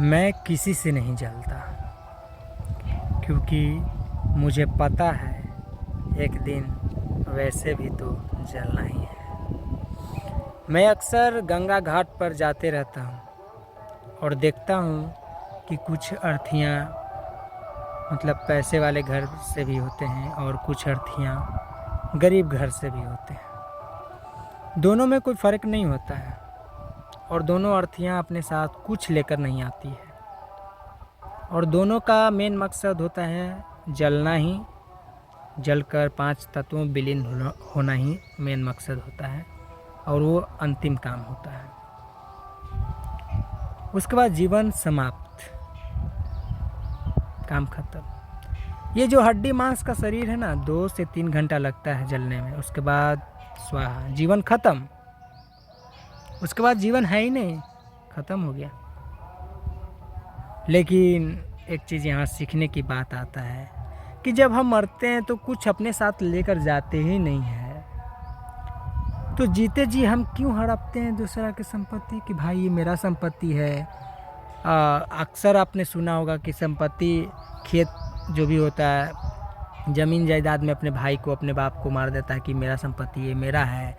मैं किसी से नहीं जलता, क्योंकि मुझे पता है एक दिन वैसे भी तो जलना ही है। मैं अक्सर गंगा घाट पर जाते रहता हूँ और देखता हूँ कि कुछ अर्थियाँ मतलब पैसे वाले घर से भी होते हैं और कुछ अर्थियाँ गरीब घर से भी होते हैं। दोनों में कोई फ़र्क नहीं होता है और दोनों अर्थियाँ अपने साथ कुछ लेकर नहीं आती है और दोनों का मेन मकसद होता है जलना ही। जलकर 5 तत्वों विलीन होना ही मेन मकसद होता है और वो अंतिम काम होता है। उसके बाद जीवन समाप्त, काम खत्म। ये जो हड्डी मांस का शरीर है ना, 2 से 3 घंटा लगता है जलने में। उसके बाद स्वाहा, जीवन खत्म। उसके बाद जीवन है ही नहीं, खत्म हो गया। लेकिन एक चीज़ यहाँ सीखने की बात आता है कि जब हम मरते हैं तो कुछ अपने साथ लेकर जाते ही नहीं है। तो जीते जी हम क्यों हड़पते हैं दूसरा की संपत्ति कि भाई ये मेरा संपत्ति है। अक्सर आपने सुना होगा कि संपत्ति, खेत जो भी होता है, ज़मीन जायदाद में अपने भाई को, अपने बाप को मार देता है कि मेरा संपत्ति ये मेरा है।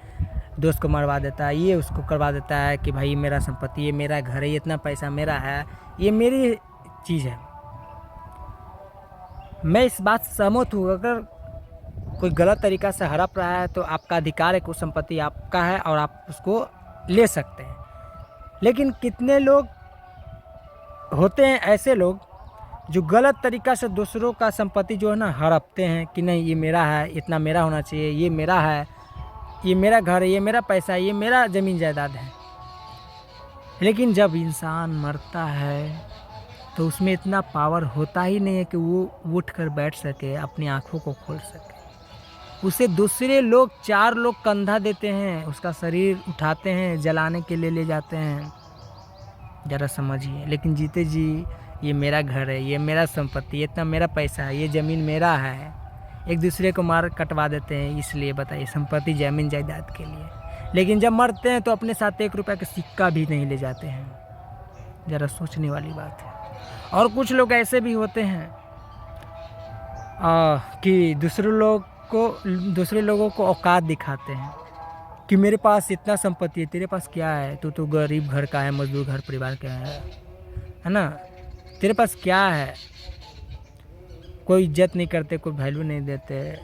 दोस्त को मरवा देता है, ये उसको करवा देता है कि भाई मेरा संपत्ति, ये मेरा घर है, ये इतना पैसा मेरा है, ये मेरी चीज़ है। मैं इस बात से सहमत हूँ। अगर कोई गलत तरीक़ा से हड़प रहा है तो आपका अधिकार है कि वो संपत्ति आपका है और आप उसको ले सकते हैं। लेकिन कितने लोग होते हैं ऐसे लोग जो गलत तरीक़ा से दूसरों का संपत्ति जो है ना हड़पते हैं कि नहीं ये मेरा है, इतना मेरा होना चाहिए, ये मेरा है, ये मेरा घर है, ये मेरा पैसा है, ये मेरा ज़मीन जायदाद है। लेकिन जब इंसान मरता है तो उसमें इतना पावर होता ही नहीं है कि वो उठ कर बैठ सके, अपनी आँखों को खोल सके। उसे दूसरे लोग, 4 लोग कंधा देते हैं, उसका शरीर उठाते हैं, जलाने के लिए ले जाते हैं। ज़रा समझिए। लेकिन जीते जी ये मेरा घर है, ये मेरा संपत्ति, इतना मेरा पैसा है, ये ज़मीन मेरा है। एक दूसरे को मार कटवा देते हैं, इसलिए बताइए, संपत्ति ज़मीन जायदाद के लिए। लेकिन जब मरते हैं तो अपने साथ 1 रुपये का सिक्का भी नहीं ले जाते हैं। ज़रा सोचने वाली बात है। और कुछ लोग ऐसे भी होते हैं कि दूसरे लोगों को औकात दिखाते हैं कि मेरे पास इतना संपत्ति है, तेरे पास क्या है, तू तो गरीब घर का है, मजदूर घर परिवार का है ना, तेरे पास क्या है। कोई इज्जत नहीं करते, कोई वैल्यू नहीं देते, है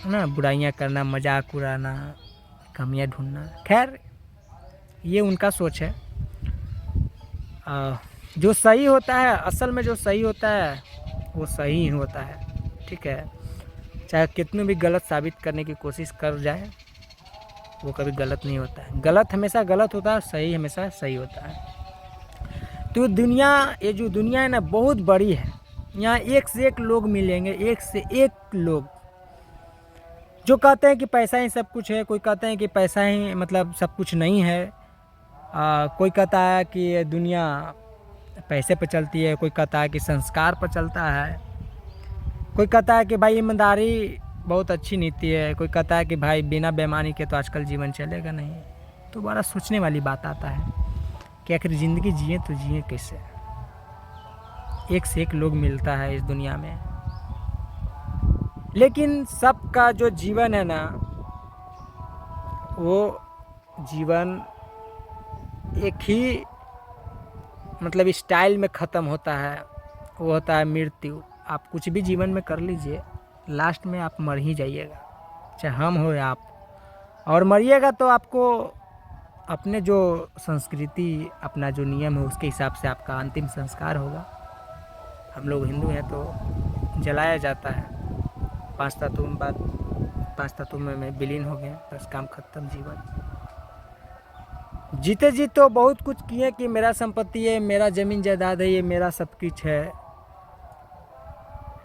ना। बुराइयां करना, मजाक उड़ाना, कमियां ढूंढना। खैर ये उनका सोच है। जो सही होता है, असल में जो सही होता है वो सही ही होता है, ठीक है। चाहे कितनी भी गलत साबित करने की कोशिश कर जाए, वो कभी गलत नहीं होता है। गलत हमेशा गलत होता है, सही हमेशा सही होता है। तो दुनिया, ये जो दुनिया है ना, बहुत बड़ी है। यहाँ एक से एक लोग मिलेंगे, एक से एक लोग जो कहते हैं कि पैसा ही सब कुछ है। कोई कहते हैं कि पैसा ही मतलब सब कुछ नहीं है। कोई कहता है कि ये दुनिया पैसे पर चलती है, कोई कहता है कि संस्कार पर चलता है, कोई कहता है कि भाई ईमानदारी बहुत अच्छी नीति है, कोई कहता है कि भाई बिना बेईमानी के तो आजकल जीवन चलेगा नहीं। तो बड़ा सोचने वाली बात आता है कि आखिर ज़िंदगी जिए तो जिए कैसे। एक से एक लोग मिलता है इस दुनिया में, लेकिन सबका जो जीवन है ना, वो जीवन एक ही मतलब स्टाइल में ख़त्म होता है। वो होता है मृत्यु। आप कुछ भी जीवन में कर लीजिए, लास्ट में आप मर ही जाइएगा, चाहे हम हो या आप। और मरिएगा तो आपको अपने जो संस्कृति, अपना जो नियम है, उसके हिसाब से आपका अंतिम संस्कार होगा। हम लोग हिंदू हैं तो जलाया जाता है। 5 तत्वों में विलीन हो गए, बस काम खत्म, जीवन। जीते जी तो बहुत कुछ किए कि मेरा संपत्ति है, मेरा ज़मीन जायदाद है, ये मेरा सब कुछ है।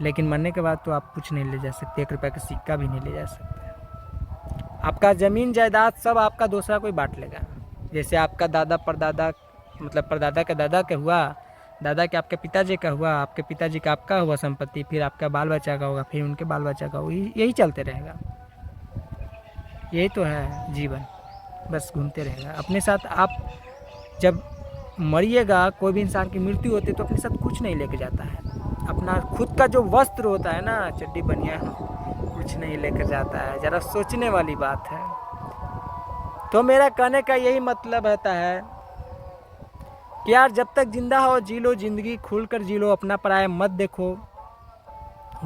लेकिन मरने के बाद तो आप कुछ नहीं ले जा सकते, 1 रुपये का सिक्का भी नहीं ले जा सकते। आपका ज़मीन जायदाद सब आपका दूसरा कोई बांट लेगा। जैसे आपका दादा परदादा, मतलब परदादा के दादा का हुआ, दादा के आपके पिताजी का हुआ, आपके पिताजी का आपका हुआ संपत्ति, फिर आपका बाल बच्चा का होगा, फिर उनके बाल बच्चा का होगा, यही चलते रहेगा। यही तो है जीवन, बस घूमते रहेगा। अपने साथ आप जब मरिएगा, कोई भी इंसान की मृत्यु होती है तो अपने साथ कुछ नहीं लेके जाता है। अपना खुद का जो वस्त्र होता है ना, चड्डी बनिया, कुछ नहीं लेकर जाता है। ज़रा सोचने वाली बात है। तो मेरा कहने का यही मतलब रहता है कि यार जब तक जिंदा हो जी लो ज़िंदगी, खुल कर जी लो, अपना पराया मत देखो,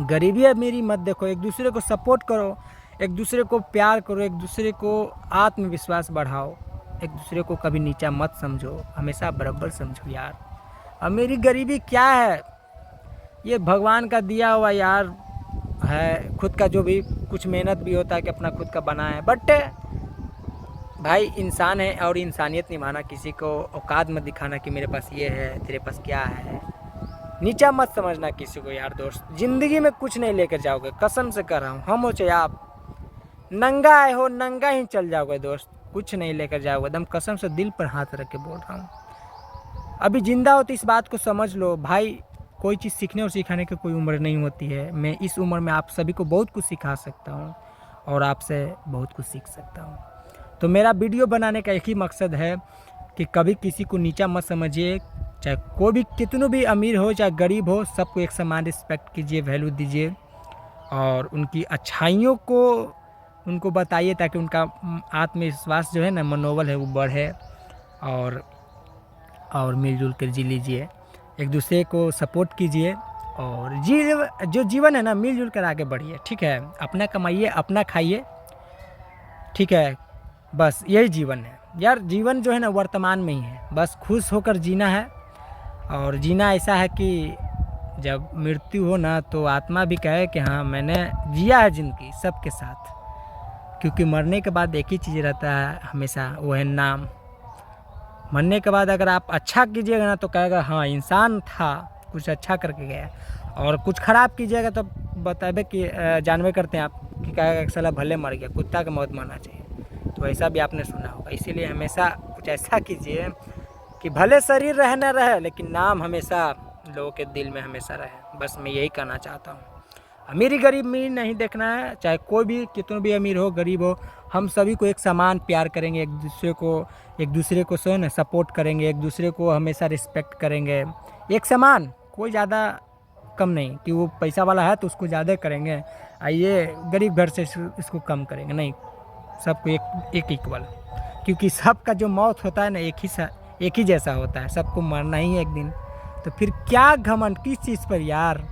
गरीबी अमीरी मत देखो, एक दूसरे को सपोर्ट करो, एक दूसरे को प्यार करो, एक दूसरे को आत्मविश्वास बढ़ाओ, एक दूसरे को कभी नीचा मत समझो, हमेशा बराबर समझो यार। अमीरी गरीबी क्या है, ये भगवान का दिया हुआ यार है। खुद का जो भी कुछ मेहनत भी होता है कि अपना खुद का बना है, बट भाई इंसान है और इंसानियत निभाना, किसी को औकात मत दिखाना कि मेरे पास ये है, तेरे पास क्या है, नीचा मत समझना किसी को यार। दोस्त ज़िंदगी में कुछ नहीं लेकर जाओगे, कसम से कर रहा हूँ। हम हो चाहे आप, नंगा आए हो नंगा ही चल जाओगे दोस्त, कुछ नहीं लेकर जाओगे। एकदम कसम से दिल पर हाथ रख के बोल रहा हूँ। अभी जिंदा हो तो इस बात को समझ लो भाई, कोई चीज़ सीखने और सिखाने की कोई उम्र नहीं होती है। मैं इस उम्र में आप सभी को बहुत कुछ सिखा सकता हूँ और आपसे बहुत कुछ सीख सकता हूँ। तो मेरा वीडियो बनाने का एक ही मकसद है कि कभी किसी को नीचा मत समझिए, चाहे कोई भी कितनों भी अमीर हो चाहे गरीब हो, सबको एक समान रिस्पेक्ट कीजिए, वैल्यू दीजिए और उनकी अच्छाइयों को उनको बताइए, ताकि उनका आत्मविश्वास जो है ना, मनोबल है वो बढ़े। और मिलजुल कर जी लीजिए, एक दूसरे को सपोर्ट कीजिए और जो जीवन है ना, मिलजुल कर आगे बढ़िए, ठीक है। अपना कमाइए, अपना खाइए, ठीक है। बस यही जीवन है यार। जीवन जो है ना वर्तमान में ही है, बस खुश होकर जीना है। और जीना ऐसा है कि जब मृत्यु हो ना तो आत्मा भी कहे कि हाँ मैंने जिया है ज़िंदगी सबके साथ। क्योंकि मरने के बाद एक ही चीज़ रहता है हमेशा, वो है नाम। मरने के बाद अगर आप अच्छा कीजिएगा ना तो कहेगा हाँ इंसान था, कुछ अच्छा करके गया, और कुछ ख़राब कीजिएगा तो बताबे कि जानवे करते हैं आप कि कहेगा साला भले मर गया, कुत्ता का मौत मरना चाहिए। तो ऐसा भी आपने सुना होगा। इसीलिए हमेशा कुछ ऐसा कीजिए कि भले शरीर रहे न रहे, लेकिन नाम हमेशा लोगों के दिल में हमेशा रहे। बस मैं यही कहना चाहता हूँ। अमीरी गरीब में नहीं देखना है, चाहे कोई भी कितना भी अमीर हो गरीब हो, हम सभी को एक समान प्यार करेंगे, एक दूसरे को सो न सपोर्ट करेंगे, एक दूसरे को हमेशा रिस्पेक्ट करेंगे, एक समान, कोई ज़्यादा कम नहीं कि वो पैसा वाला है तो उसको ज़्यादा करेंगे, ये गरीब घर से इसको कम करेंगे, नहीं, सबको एक इक्वल। क्योंकि सबका जो मौत होता है ना एक ही जैसा होता है, सबको मरना ही एक दिन। तो फिर क्या घमंड किस चीज़ पर यार।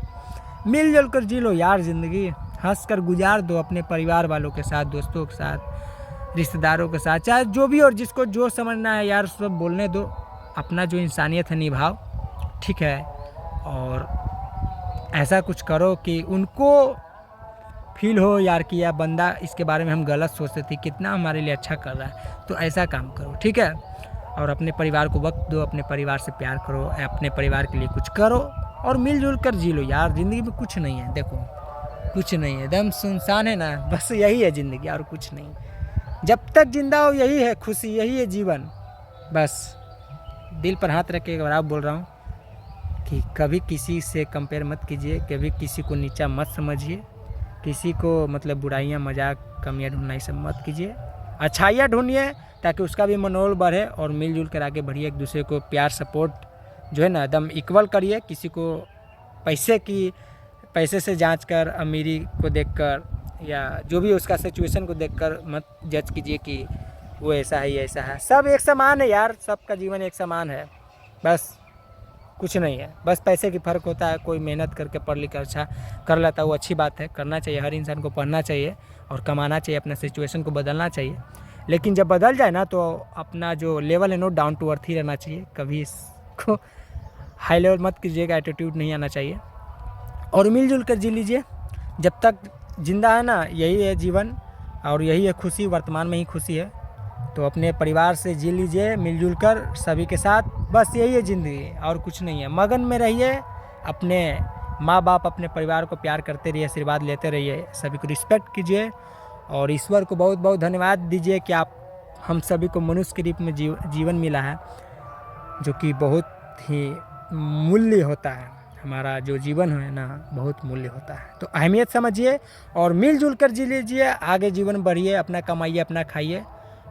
मिलजुल कर जी लो यार ज़िंदगी, हंस कर गुजार दो अपने परिवार वालों के साथ, दोस्तों के साथ, रिश्तेदारों के साथ, चाहे जो भी और जिसको जो समझना है यार सब बोलने दो। अपना जो इंसानियत है निभाओ, ठीक है। और ऐसा कुछ करो कि उनको फील हो यार कि यह बंदा, इसके बारे में हम गलत सोचते थे, कितना हमारे लिए अच्छा कर रहा है, तो ऐसा काम करो, ठीक है। और अपने परिवार को वक्त दो, अपने परिवार से प्यार करो, अपने परिवार के लिए कुछ करो और मिलजुल कर जी लो यार। ज़िंदगी में कुछ नहीं है, देखो कुछ नहीं है, एकदम सुनसान है ना, बस यही है ज़िंदगी और कुछ नहीं। जब तक जिंदा हो यही है खुशी, यही है जीवन। बस दिल पर हाथ रख के एक बार आप बोल रहा हूँ कि कभी किसी से कंपेयर मत कीजिए, कभी किसी को नीचा मत समझिए, किसी को मतलब बुराइयाँ मजाक कमियाँ ढूंढना ये सब मत कीजिए, अच्छाइयाँ ढूंढिए ताकि उसका भी मनोबल बढ़े और मिलजुल कर आगे बढ़िए। एक दूसरे को प्यार सपोर्ट जो है ना एकदम इक्वल करिए। किसी को पैसे से जांच कर, अमीरी को देखकर या जो भी उसका सिचुएशन को देखकर मत जज कीजिए कि वो ऐसा है, ये ऐसा है। सब एक समान है यार, सबका जीवन एक समान है, बस कुछ नहीं है। बस पैसे की फ़र्क होता है, कोई मेहनत करके पढ़ लिख कर अच्छा कर लेता है, वो अच्छी बात है, करना चाहिए, हर इंसान को पढ़ना चाहिए और कमाना चाहिए, अपना सिचुएशन को बदलना चाहिए। लेकिन जब बदल जाए ना तो अपना जो लेवल है नो डाउन टू अर्थ ही रहना चाहिए, कभी इसको हाई लेवल मत कीजिएगा, एटीट्यूड नहीं आना चाहिए। और मिलजुल कर जी लीजिए, जब तक जिंदा है ना यही है जीवन और यही है खुशी, वर्तमान में ही खुशी है। तो अपने परिवार से जी लीजिए मिलजुल कर सभी के साथ, बस यही है ज़िंदगी और कुछ नहीं है। मगन में रहिए, अपने माँ बाप अपने परिवार को प्यार करते रहिए, आशीर्वाद लेते रहिए, सभी को रिस्पेक्ट कीजिए और ईश्वर को बहुत बहुत धन्यवाद दीजिए कि आप हम सभी को मनुष्य के रूप में जीवन मिला है, जो कि बहुत ही मूल्य होता है। हमारा जो जीवन है ना बहुत मूल्य होता है, तो अहमियत समझिए और मिलजुल कर जी लीजिए, आगे जीवन बढ़िए, अपना कमाइए, अपना खाइए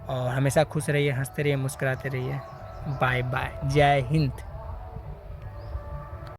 और हमेशा खुश रहिए, हंसते रहिए, मुस्कुराते रहिए। बाय बाय, जय हिंद।